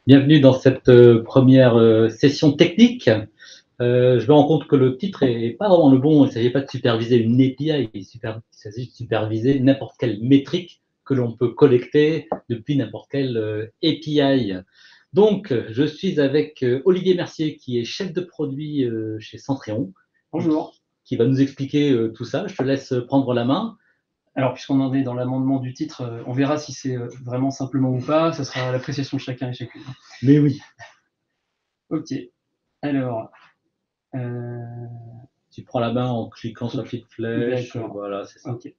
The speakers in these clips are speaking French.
Bienvenue dans cette première session technique. Je me rends compte que le titre est pas vraiment le bon. Il ne s'agit pas de superviser une API, il s'agit de superviser n'importe quelle métrique que l'on peut collecter depuis n'importe quelle API. Donc, je suis avec Olivier Mercier, qui est chef de produit chez Centréon. Bonjour. Qui va nous expliquer tout ça. Je te laisse prendre la main. Alors, puisqu'on en est dans l'amendement du titre, on verra si c'est vraiment simplement ou pas. Ça sera l'appréciation de chacun et chacune. Mais oui. Ok. Alors. Tu prends la main en cliquant sur la petite flèche. Voilà, c'est ça. Ok.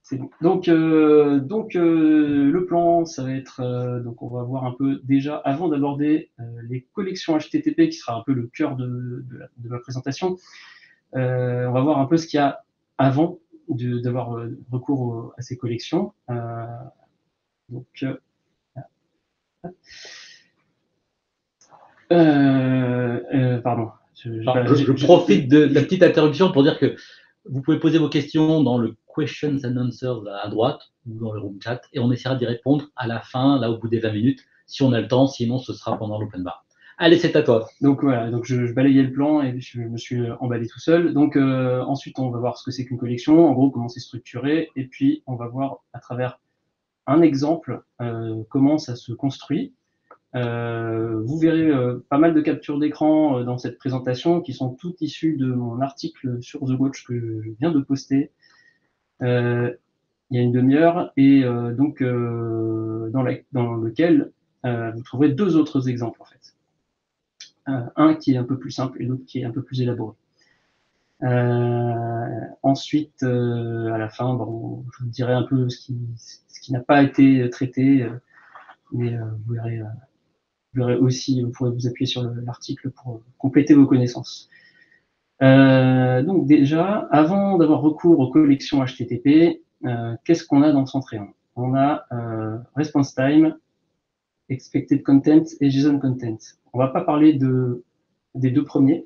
C'est bon. Donc, le plan, ça va être. Donc, on va voir un peu déjà, avant d'aborder les collections HTTP, qui sera un peu le cœur de ma présentation, on va voir un peu ce qu'il y a avant d'avoir recours à ces collections. Pardon. Je profite de la petite interruption pour dire que vous pouvez poser vos questions dans le questions and answers à droite ou dans le room chat et on essaiera d'y répondre à la fin, là au bout des 20 minutes, si on a le temps, sinon ce sera pendant l'open bar. Allez, c'est à toi. Donc voilà, donc je balayais le plan et je me suis emballé tout seul. Donc ensuite, on va voir ce que c'est qu'une collection, en gros comment c'est structuré, et puis on va voir à travers un exemple comment ça se construit. Vous verrez pas mal de captures d'écran dans cette présentation qui sont toutes issues de mon article sur The Watch que je viens de poster il y a une demi-heure, et donc dans lequel vous trouverez deux autres exemples en fait. Un qui est un peu plus simple et l'autre qui est un peu plus élaboré. Ensuite, à la fin, bon, je vous dirai un peu ce qui n'a pas été traité, mais vous verrez aussi, vous pourrez vous appuyer sur l'article pour compléter vos connaissances. Donc déjà, avant d'avoir recours aux collections HTTP, qu'est-ce qu'on a dans Centréon? On a Response Time, Expected Content et JSON Content. On ne va pas parler des deux premiers,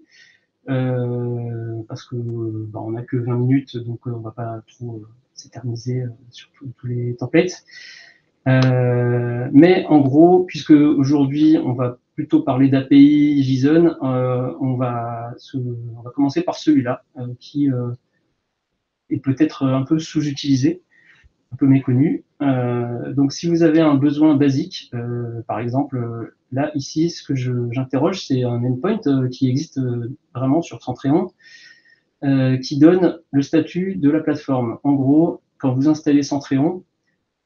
parce que on n'a que 20 minutes, donc on ne va pas trop s'éterniser sur tous les templates. Mais en gros, puisque aujourd'hui on va plutôt parler d'API JSON, on va commencer par celui-là, qui est peut-être un peu sous-utilisé, un peu méconnu. Donc si vous avez un besoin basique, par exemple, là ici ce que j'interroge, c'est un endpoint qui existe vraiment sur Centréon, qui donne le statut de la plateforme. En gros, quand vous installez Centréon,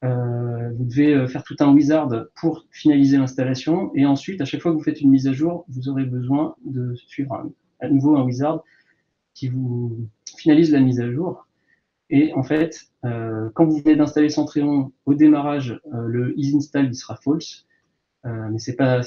vous devez faire tout un wizard pour finaliser l'installation, et ensuite, à chaque fois que vous faites une mise à jour, vous aurez besoin de suivre à nouveau un wizard qui vous finalise la mise à jour. Et en fait, quand vous venez d'installer Centréon, au démarrage, le isInstall il sera false, mais c'est pas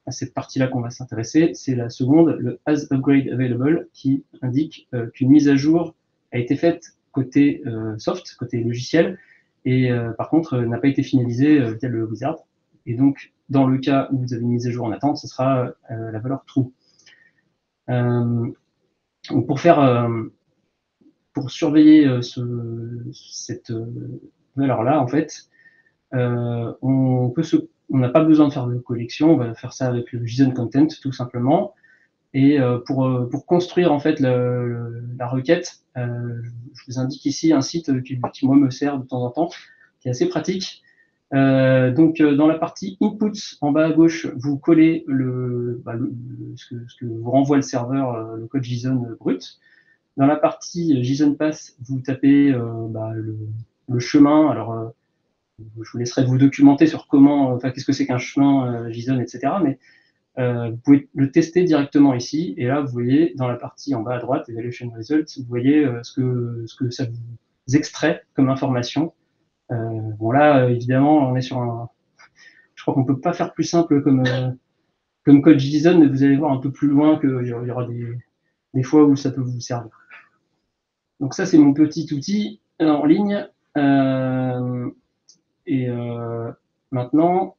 à cette partie-là qu'on va s'intéresser, c'est la seconde, le as upgrade available, qui indique qu'une mise à jour a été faite côté soft, côté logiciel, et par contre n'a pas été finalisée via le wizard. Et donc, dans le cas où vous avez une mise à jour en attente, ce sera la valeur true. Donc pour surveiller cette valeur-là, en fait, on n'a pas besoin de faire de collection, on va faire ça avec le JSON Content, tout simplement. Et pour construire en fait la requête, je vous indique ici un site qui moi me sert de temps en temps, qui est assez pratique. Donc dans la partie inputs en bas à gauche, vous collez ce que vous renvoie le serveur, le code JSON brut. Dans la partie JSON Pass, vous tapez le chemin. Alors je vous laisserai vous documenter sur qu'est-ce que c'est qu'un chemin JSON, etc. Mais vous pouvez le tester directement ici, et là vous voyez dans la partie en bas à droite, Evaluation Results, vous voyez ce que ça vous extrait comme information. Bon là, évidemment, on est sur je crois qu'on peut pas faire plus simple comme code JSON, mais vous allez voir un peu plus loin qu'il y aura des fois où ça peut vous servir. Donc ça, c'est mon petit outil en ligne. Maintenant,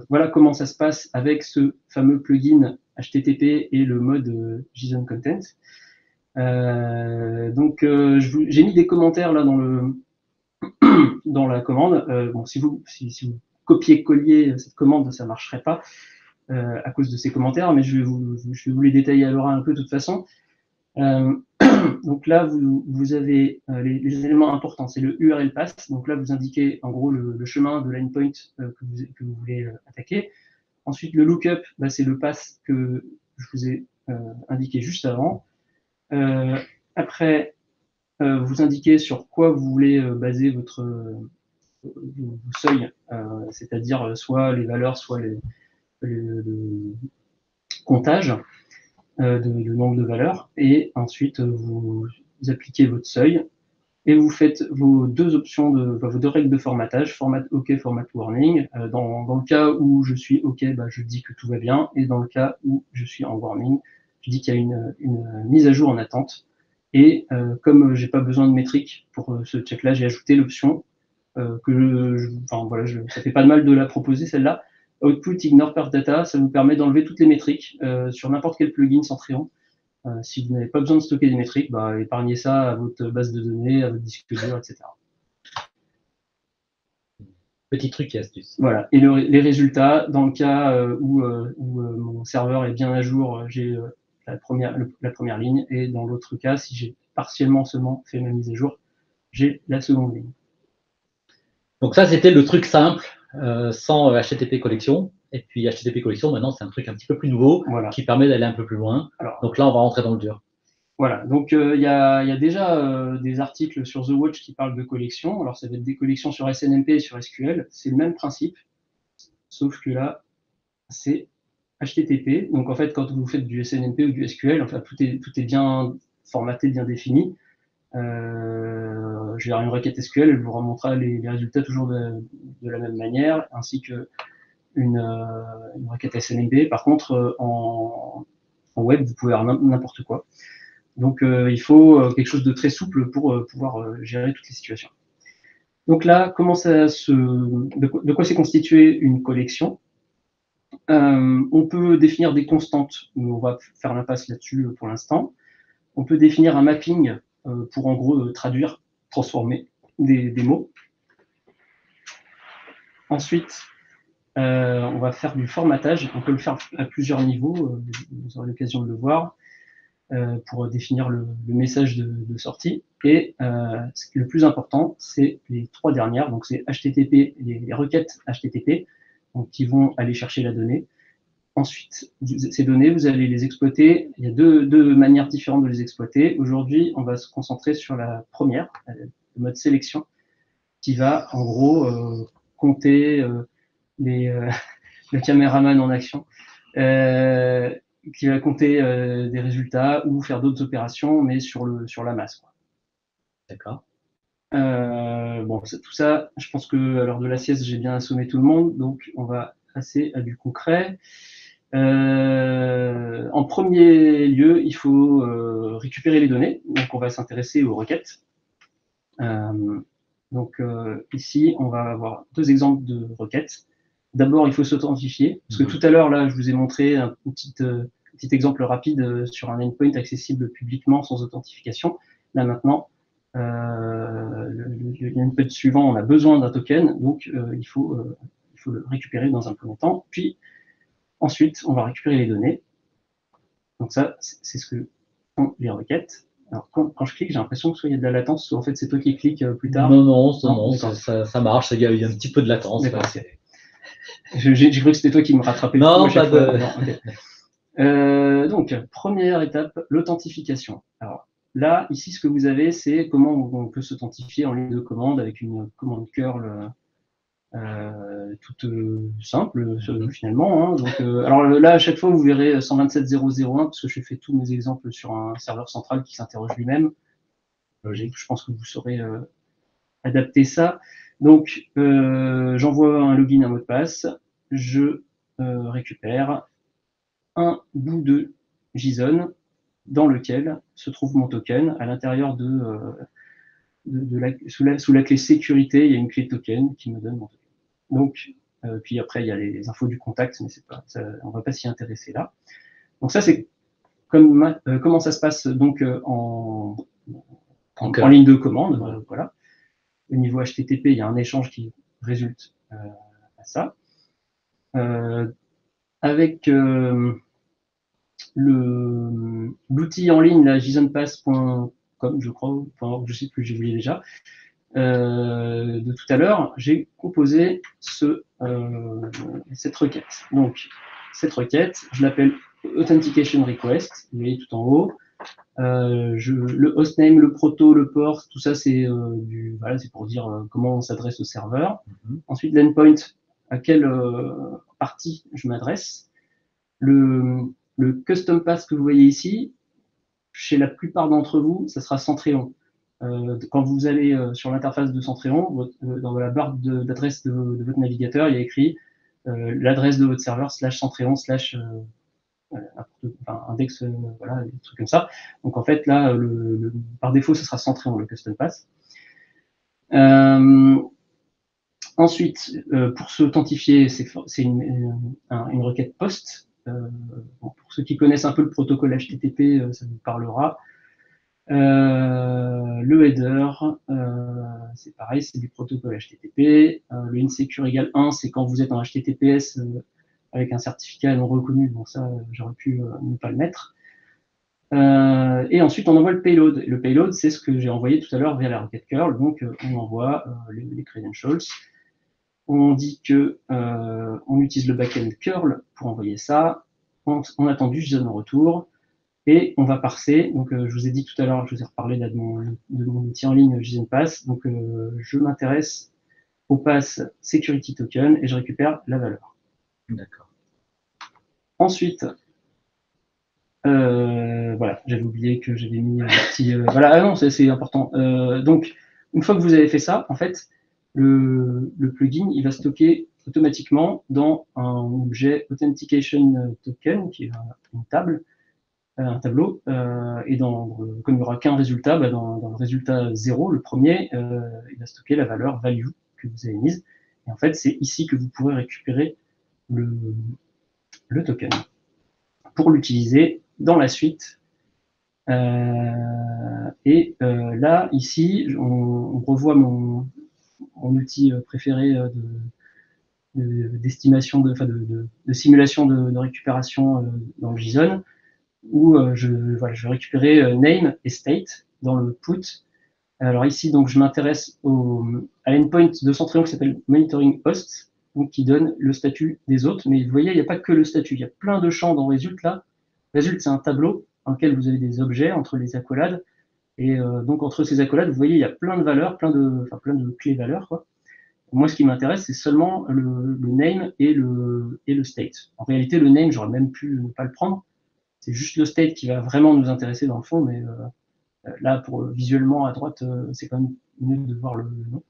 voilà comment ça se passe avec ce fameux plugin HTTP et le mode JSON Content. Donc, j'ai mis des commentaires là dans la commande. Bon, si vous copiez-colliez cette commande, ça ne marcherait pas. à cause de ces commentaires, mais je vais vous les détailler à l'oral un peu de toute façon. Donc là, vous avez les éléments importants, c'est le URL path. Donc là, vous indiquez en gros le chemin de l'endpoint que vous voulez attaquer. Ensuite, le lookup, bah, c'est le path que je vous ai indiqué juste avant. Après, vous indiquez sur quoi vous voulez baser vos seuils, c'est-à-dire soit les valeurs, soit le comptage de nombre de valeurs. Et ensuite, vous appliquez votre seuil et vous faites vos deux options, vos deux règles de formatage, format OK, format warning. Dans le cas où je suis OK, bah, je dis que tout va bien. Et dans le cas où je suis en warning, je dis qu'il y a une mise à jour en attente. Et comme j'ai pas besoin de métrique pour ce check-là, j'ai ajouté l'option ça fait pas de mal de la proposer celle-là. Output ignore per data, ça vous permet d'enlever toutes les métriques sur n'importe quel plugin Centrion. Si vous n'avez pas besoin de stocker des métriques, bah, épargnez ça à votre base de données, à votre disque dur, etc. Petit truc et astuce. Voilà. Et les résultats, dans le cas où mon serveur est bien à jour, j'ai la première ligne, et dans l'autre cas, si j'ai partiellement seulement fait ma mise à jour, j'ai la seconde ligne. Donc ça, c'était le truc simple, sans HTTP collection. Et puis HTTP collection, maintenant, c'est un truc un petit peu plus nouveau, voilà, qui permet d'aller un peu plus loin. Alors, donc là, on va rentrer dans le dur. Voilà, donc il y a déjà des articles sur The Watch qui parlent de collection. Alors ça va être des collections sur SNMP et sur SQL. C'est le même principe, sauf que là, c'est HTTP. Donc en fait, quand vous faites du SNMP ou du SQL, enfin, tout est bien formaté, bien défini. J'ai une requête SQL, elle vous remontera les résultats toujours de la même manière, ainsi que une requête SNMP. Par contre, en web, vous pouvez avoir n'importe quoi. Donc il faut quelque chose de très souple pour pouvoir gérer toutes les situations. Donc là, de quoi s'est constituée une collection? On peut définir des constantes, mais on va faire l'impasse là-dessus pour l'instant. On peut définir un mapping pour en gros traduire, transformer des mots. Ensuite, on va faire du formatage. On peut le faire à plusieurs niveaux, vous aurez l'occasion de le voir, pour définir le message de sortie. Et le plus important, c'est les trois dernières. Donc c'est HTTP, les requêtes HTTP, donc, qui vont aller chercher la donnée. Ensuite, ces données, vous allez les exploiter. Il y a deux manières différentes de les exploiter. Aujourd'hui, on va se concentrer sur la première, le mode sélection, qui va en gros compter le caméraman en action, qui va compter des résultats ou faire d'autres opérations, mais sur la masse. D'accord. Bon, tout ça, je pense que à l'heure de la sieste, j'ai bien assommé tout le monde, donc on va passer à du concret. En premier lieu, il faut récupérer les données, donc on va s'intéresser aux requêtes. Donc ici, on va avoir deux exemples de requêtes. D'abord, il faut s'authentifier, parce que tout à l'heure, là, je vous ai montré un petit exemple rapide sur un endpoint accessible publiquement sans authentification. Là, maintenant, l'endpoint suivant, on a besoin d'un token, donc il faut le récupérer dans un premier temps. Puis, ensuite, on va récupérer les données. Donc ça, c'est ce que font les requêtes. Alors, quand je clique, j'ai l'impression que soit il y a de la latence, soit en fait c'est toi qui cliques plus tard. Non, ça marche, il y a un petit peu de latence. J'ai cru que c'était toi qui me rattrapais. Non, pas de... Donc, première étape, l'authentification. Alors là, ici, ce que vous avez, c'est comment on peut s'authentifier en ligne de commande avec une commande curl toute simple finalement. Hein. Donc, alors là, à chaque fois, vous verrez 127.0.0.1 parce que j'ai fait tous mes exemples sur un serveur central qui s'interroge lui-même. Logique, je pense que vous saurez adapter ça. Donc, j'envoie un login, un mot de passe. Je récupère un bout de JSON dans lequel se trouve mon token. À l'intérieur sous la clé sécurité, il y a une clé token qui me donne mon token. Donc, puis après, il y a les infos du contact, mais on ne va pas s'y intéresser là. Donc ça, c'est comment ça se passe donc en ligne de commande. Voilà. Au niveau HTTP, il y a un échange qui résulte à ça. avec l'outil en ligne, la jsonpass.com, je crois, enfin, je sais plus, j'ai oublié déjà, de tout à l'heure, j'ai composé cette requête. Donc, cette requête, je l'appelle Authentication Request, vous voyez tout en haut. Le hostname, le proto, le port, tout ça, c'est voilà, c'est pour dire comment on s'adresse au serveur. Ensuite, l'endpoint, à quelle partie je m'adresse. Le custom path que vous voyez ici, chez la plupart d'entre vous, ça sera Centréon. Quand vous allez sur l'interface de Centréon, dans la barre d'adresse de votre navigateur, il y a écrit l'adresse de votre serveur /Centréon/ index, voilà, des trucs comme ça. Donc en fait, là, par défaut, ce sera Centréon, le custom path. Ensuite, pour s'authentifier, c'est une requête POST. Bon, pour ceux qui connaissent un peu le protocole HTTP, ça vous parlera. Le header, c'est pareil, c'est du protocole HTTP. Le insecure égale 1, c'est quand vous êtes en HTTPS avec un certificat non reconnu. Bon, ça, j'aurais pu ne pas le mettre. Et ensuite, on envoie le payload. Et le payload, c'est ce que j'ai envoyé tout à l'heure via la requête curl. Donc, on envoie les credentials. On dit que on utilise le backend curl pour envoyer ça. On attend du JSON en retour. Et on va parser. Donc, je vous ai dit tout à l'heure, je vous ai reparlé là de mon outil en ligne JSON Pass. Donc, je m'intéresse au pass security token et je récupère la valeur. D'accord. Ensuite, voilà, j'avais oublié que j'avais mis un petit. Voilà, ah non, c'est important. Donc, une fois que vous avez fait ça, en fait, le plugin, il va stocker automatiquement dans un objet Authentication Token, qui est une table, un tableau, et comme il n'y aura qu'un résultat, dans le résultat 0, le premier, il va stocker la valeur value que vous avez mise. Et en fait, c'est ici que vous pourrez récupérer le token pour l'utiliser dans la suite. Là, ici, on revoit mon outil préféré d'estimation, de simulation de récupération dans le JSON, où je vais récupérer name et state dans le put. Alors ici, donc, je m'intéresse à l'endpoint de Centréon qui s'appelle monitoring host, donc qui donne le statut des autres. Mais vous voyez, il n'y a pas que le statut, il y a plein de champs dans Result là. Result, c'est un tableau dans lequel vous avez des objets entre les accolades. Et donc entre ces accolades, vous voyez, il y a plein de valeurs, plein de clés valeurs, quoi. Moi, ce qui m'intéresse, c'est seulement le name et le state. En réalité, le name, j'aurais même pu ne pas le prendre. C'est juste le state qui va vraiment nous intéresser dans le fond, mais là, visuellement à droite, c'est quand même mieux de voir le nom.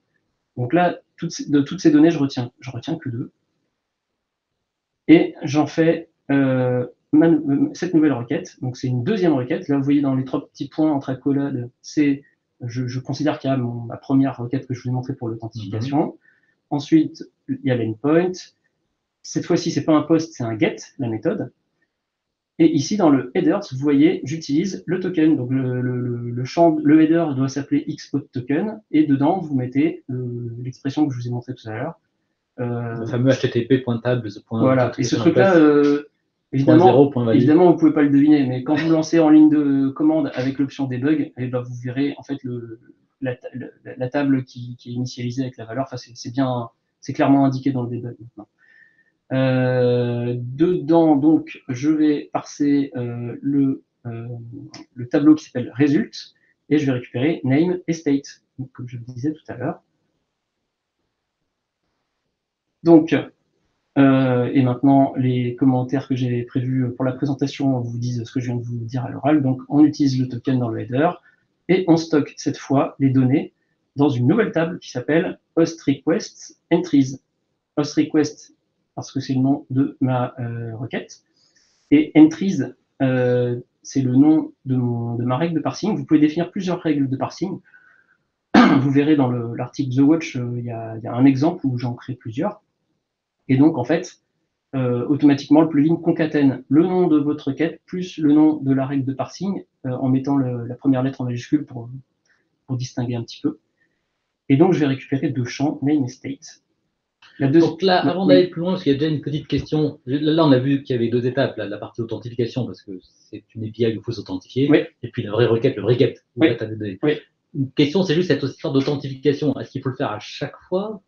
Donc là, de toutes ces données, je retiens que 2. Et j'en fais cette nouvelle requête. Donc c'est une deuxième requête. Là, vous voyez dans les 3 petits points entre accolades, je considère qu'il y a ma première requête que je vous ai montrée pour l'authentification. Ensuite, il y a l'endpoint. Cette fois-ci, c'est pas un post, c'est un get, la méthode. Et ici, dans le header, vous voyez, j'utilise le token. Donc le header doit s'appeler xPot token. Et dedans, vous mettez l'expression que je vous ai montrée tout à l'heure. Le fameux http.tables. Voilà. Et ce truc-là, évidemment, vous ne pouvez pas le deviner, mais quand vous lancez en ligne de commande avec l'option debug, eh ben, vous verrez en fait la table qui est initialisée avec la valeur. Enfin, c'est clairement indiqué dans le debug maintenant. Dedans, donc, je vais parser le tableau qui s'appelle result et je vais récupérer name et state, donc, comme je le disais tout à l'heure. Donc, et maintenant, les commentaires que j'ai prévus pour la présentation vous disent ce que je viens de vous dire à l'oral. Donc, on utilise le token dans le header et on stocke cette fois les données dans une nouvelle table qui s'appelle host requests entries. Host request parce que c'est le nom de ma requête. Et entries, c'est le nom de ma règle de parsing. Vous pouvez définir plusieurs règles de parsing. Vous verrez dans l'article The Watch, il y a un exemple où j'en crée plusieurs. Et donc, en fait, automatiquement, le plugin concatène le nom de votre requête plus le nom de la règle de parsing en mettant la première lettre en majuscule pour distinguer un petit peu. Et donc, je vais récupérer 2 champs, name et state. Donc là, avant d'aller plus loin, parce qu'il y a déjà une petite question. Là, on a vu qu'il y avait deux étapes, la partie authentification, parce que c'est une API où il faut s'authentifier, et puis la vraie requête, le vrai get, où là, tu as des données. Une question, c'est juste cette histoire d'authentification. Est-ce qu'il faut le faire à chaque fois?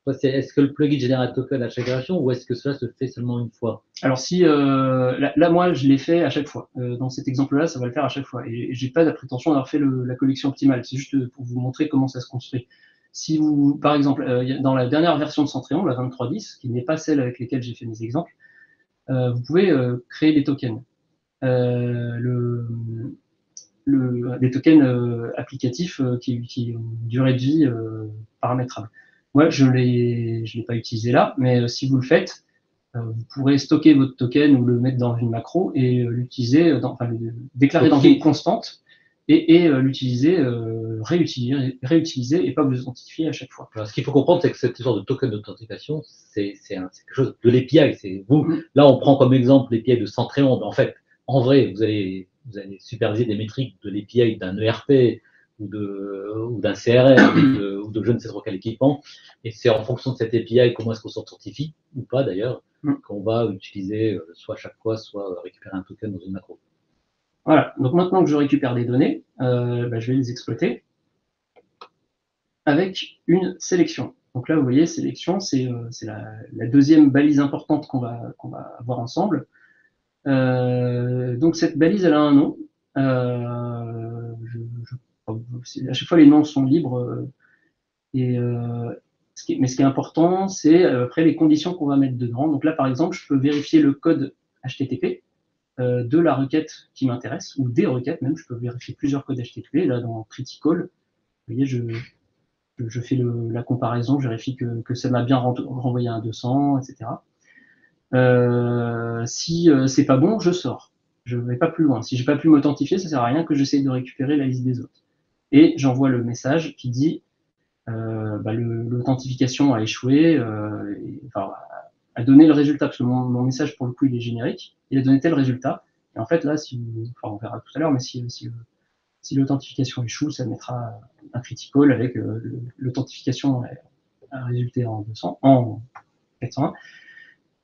Est-ce que le plugin génère un token à chaque version, ou est-ce que cela se fait seulement une fois? Alors si, là, moi, je l'ai fait à chaque fois. Dans cet exemple-là, ça va le faire à chaque fois. Et j'ai pas la prétention d'avoir fait la collection optimale. C'est juste pour vous montrer comment ça se construit. Si vous, par exemple, dans la dernière version de Centréon, la 23.10, qui n'est pas celle avec laquelle j'ai fait mes exemples, vous pouvez créer des tokens. Des tokens applicatifs qui ont une durée de vie paramétrable. Moi, je l'ai pas utilisé là, mais si vous le faites, vous pourrez stocker votre token ou le mettre dans une macro et l'utiliser, enfin, le déclarer dans une constante et l'utiliser, réutiliser et pas vous authentifier à chaque fois. Alors, ce qu'il faut comprendre, c'est que cette histoire de token d'authentification, c'est quelque chose de l'API. C'est vous. Là, on prend comme exemple l'API de Centréon. En fait, en vrai, vous allez superviser des métriques de l'API d'un ERP ou d'un CRM ou de je ne sais trop quel équipement. Et c'est en fonction de cette API, comment est-ce qu'on s'authentifie, ou pas d'ailleurs, qu'on va utiliser soit à chaque fois, soit récupérer un token dans une macro. Voilà, donc maintenant que je récupère des données, je vais les exploiter avec une sélection. Donc là, vous voyez, sélection, c'est la deuxième balise importante qu'on va avoir ensemble. Donc cette balise, elle a un nom. À chaque fois, les noms sont libres. Mais ce qui est important, c'est après les conditions qu'on va mettre dedans. Donc là, par exemple, je peux vérifier le code HTTP de la requête qui m'intéresse, ou des requêtes même. Je peux vérifier plusieurs codes HTTP. Là, dans Critical, vous voyez, je fais la comparaison, je vérifie que ça m'a bien renvoyé un 200, etc. Si c'est pas bon, je sors. Je vais pas plus loin. Si j'ai pas pu m'authentifier, ça sert à rien que j'essaye de récupérer la liste des autres. Et j'envoie le message qui dit l'authentification a échoué, a donné le résultat, parce que mon message, pour le coup, il est générique, il a donné tel résultat. Et en fait, là, on verra tout à l'heure, mais si l'authentification échoue, ça mettra un critical avec l'authentification a résulté en 401.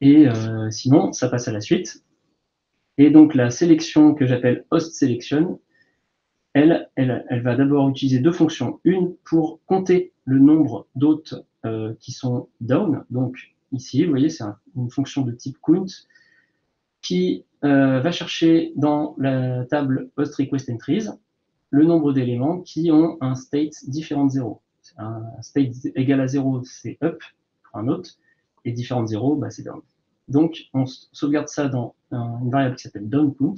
Et sinon, ça passe à la suite. Et donc, la sélection que j'appelle host selection, elle va d'abord utiliser deux fonctions. Une pour compter le nombre d'hôtes qui sont down. Donc, ici, vous voyez, c'est une fonction de type count qui va chercher dans la table host request entries le nombre d'éléments qui ont un state différent de 0. Un state égal à 0, c'est up pour un hôte, et différent de 0, c'est down. Donc, on sauvegarde ça dans une variable qui s'appelle downCount.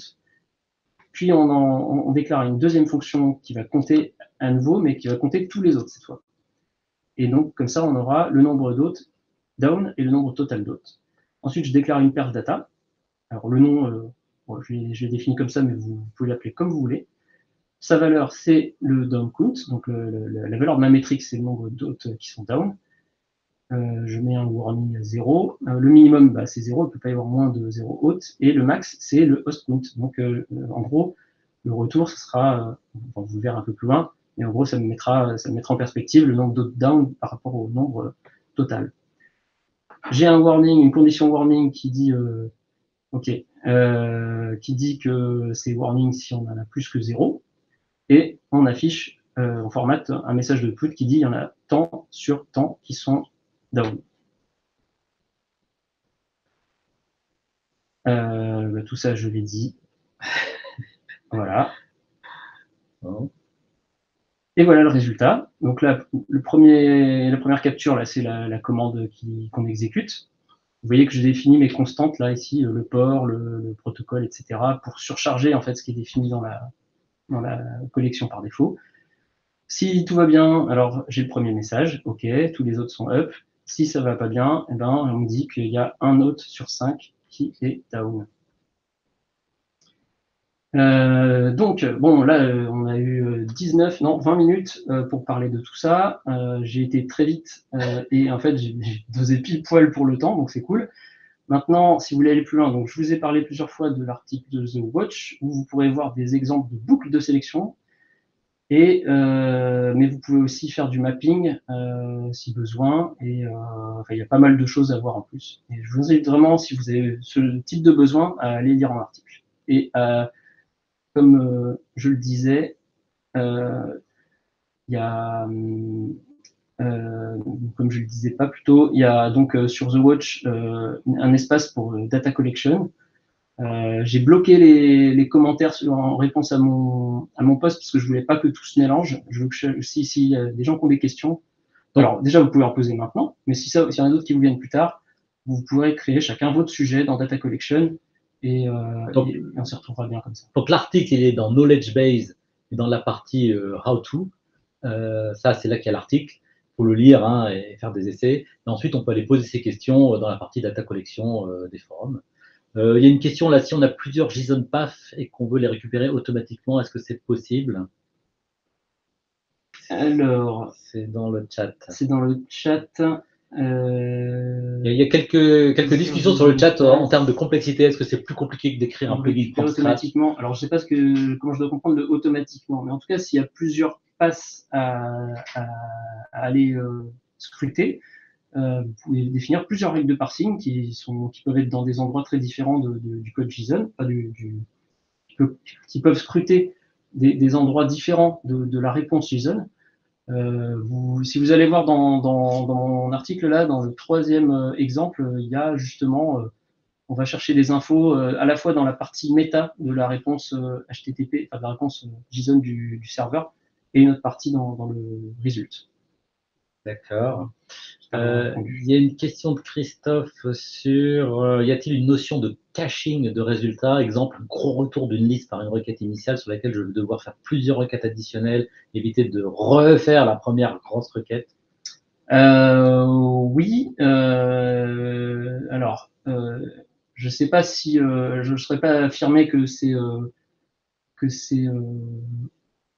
Puis, on déclare une deuxième fonction qui va compter à nouveau, mais qui va compter tous les autres cette fois. Et donc, comme ça, on aura le nombre d'hôtes down et le nombre total d'hôtes. Ensuite, je déclare une perf data. Alors, le nom, je l'ai défini comme ça, mais vous pouvez l'appeler comme vous voulez. Sa valeur, c'est le down count. Donc, la valeur de ma métrique, c'est le nombre d'hôtes qui sont down. Je mets un warning à 0. Le minimum, c'est 0. Il ne peut pas y avoir moins de 0 hôtes. Et le max, c'est le host count. Donc, en gros, le retour, ce sera, vous le verrez un peu plus loin, mais en gros, ça me mettra en perspective le nombre d'hôtes down par rapport au nombre total. J'ai un warning, une condition warning qui dit, qui dit que c'est warning si on en a plus que 0. Et on affiche, on formate un message de put qui dit il y en a tant sur tant qui sont down. Tout ça, je l'ai dit. Voilà. Et voilà le résultat. Donc là, la première capture, là, c'est la commande qu'on exécute. Vous voyez que je définis mes constantes, là, ici, le port, le protocole, etc., pour surcharger, en fait, ce qui est défini dans la collection par défaut. Si tout va bien, alors j'ai le premier message, ok, tous les autres sont up. Si ça va pas bien, on me dit qu'il y a un hôte sur 5 qui est down. Donc, bon, là, on a eu 20 minutes pour parler de tout ça. J'ai été très vite et en fait, j'ai dosé pile poil pour le temps, donc c'est cool. Maintenant, si vous voulez aller plus loin, donc je vous ai parlé plusieurs fois de l'article de The Watch, où vous pourrez voir des exemples de boucles de sélection. Mais vous pouvez aussi faire du mapping si besoin, et enfin, il y a pas mal de choses à voir en plus. Et je vous invite vraiment, si vous avez ce type de besoin, à aller lire un article. Et comme je le disais, il y a, comme je le disais pas plus tôt, il y a donc sur The Watch un espace pour data collection. J'ai bloqué les commentaires en réponse à mon post parce que je voulais pas que tout se mélange. Je veux que si y a des gens qui ont des questions, alors déjà vous pouvez en poser maintenant, mais s'il y en a d'autres qui vous viennent plus tard, vous pourrez créer chacun votre sujet dans Data Collection et on s'y retrouvera bien comme ça. Donc l'article il est dans Knowledge Base et dans la partie How to. Ça c'est là qu'il y a l'article. Il faut le lire hein, et faire des essais. Et ensuite on peut aller poser ses questions dans la partie Data Collection des forums. Il y a une question là, si on a plusieurs JSON Path et qu'on veut les récupérer automatiquement, est-ce que c'est possible? Alors, c'est dans le chat. C'est dans le chat. Il y a quelques discussions sur le chat en termes de complexité. Est-ce que c'est plus compliqué que d'écrire un plugin from automatiquement? Alors, je ne sais pas comment je dois comprendre le automatiquement, mais en tout cas, s'il y a plusieurs passes à aller scruter, vous pouvez définir plusieurs règles de parsing qui peuvent être dans des endroits très différents du code JSON, qui peuvent scruter des endroits différents de la réponse JSON. Si vous allez voir dans mon article là, dans le troisième exemple, il y a justement, on va chercher des infos à la fois dans la partie méta de la réponse HTTP, enfin de la réponse JSON du serveur, et une autre partie dans le result. D'accord. Il y a une question de Christophe sur y a-t-il une notion de caching de résultats? Exemple, gros retour d'une liste par une requête initiale sur laquelle je vais devoir faire plusieurs requêtes additionnelles, éviter de refaire la première grosse requête. Oui. Alors, je ne sais pas si je ne saurais pas affirmer que c'est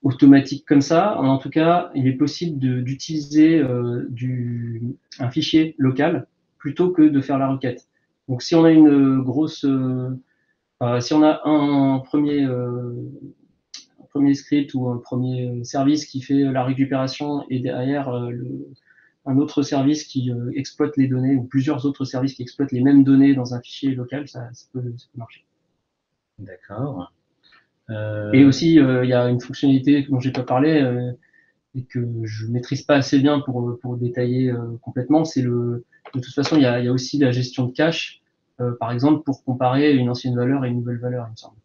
automatique comme ça. En tout cas, il est possible d'utiliser un fichier local plutôt que de faire la requête. Donc, si on a une grosse, si on a un premier script ou un premier service qui fait la récupération et derrière un autre service qui exploite les données ou plusieurs autres services qui exploitent les mêmes données dans un fichier local, ça peut marcher. D'accord. Et aussi, il y a une fonctionnalité dont j'ai pas parlé et que je maîtrise pas assez bien pour détailler complètement. C'est de toute façon, il y a aussi la gestion de cache, par exemple, pour comparer une ancienne valeur et une nouvelle valeur, il me semble.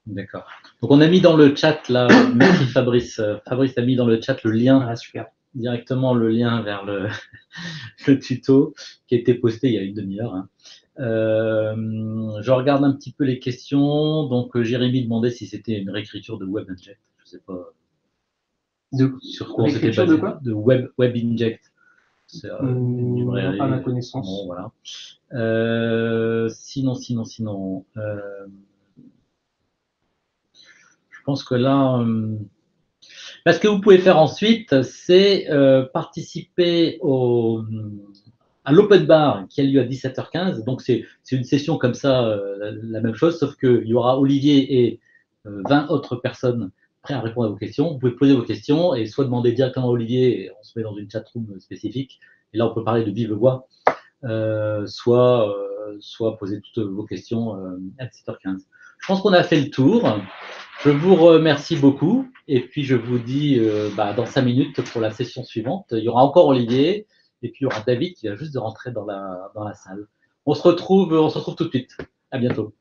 D'accord. Donc on a mis dans le chat là, merci Fabrice. Fabrice a mis dans le chat le lien. Ah, super. Directement le lien vers le tuto qui a été posté il y a une demi-heure. Hein. Je regarde un petit peu les questions. Donc Jérémy demandait si c'était une réécriture de WebInject. Je ne sais pas sur quoi c'était basé. De quoi? De WebInject. C'est une librairie. Pas à ma connaissance. Bon, voilà. Sinon. Je pense que là. Ce que vous pouvez faire ensuite, c'est participer à l'open bar qui a lieu à 17h15. Donc, c'est une session comme ça, la même chose, sauf qu'il y aura Olivier et 20 autres personnes prêtes à répondre à vos questions. Vous pouvez poser vos questions et soit demander directement à Olivier, et on se met dans une chatroom spécifique, et là, on peut parler de vive voix, soit poser toutes vos questions à 17h15. Je pense qu'on a fait le tour. Je vous remercie beaucoup et puis je vous dis dans 5 minutes pour la session suivante. Il y aura encore Olivier et puis il y aura David qui vient juste de rentrer dans la salle. On se retrouve tout de suite. À bientôt.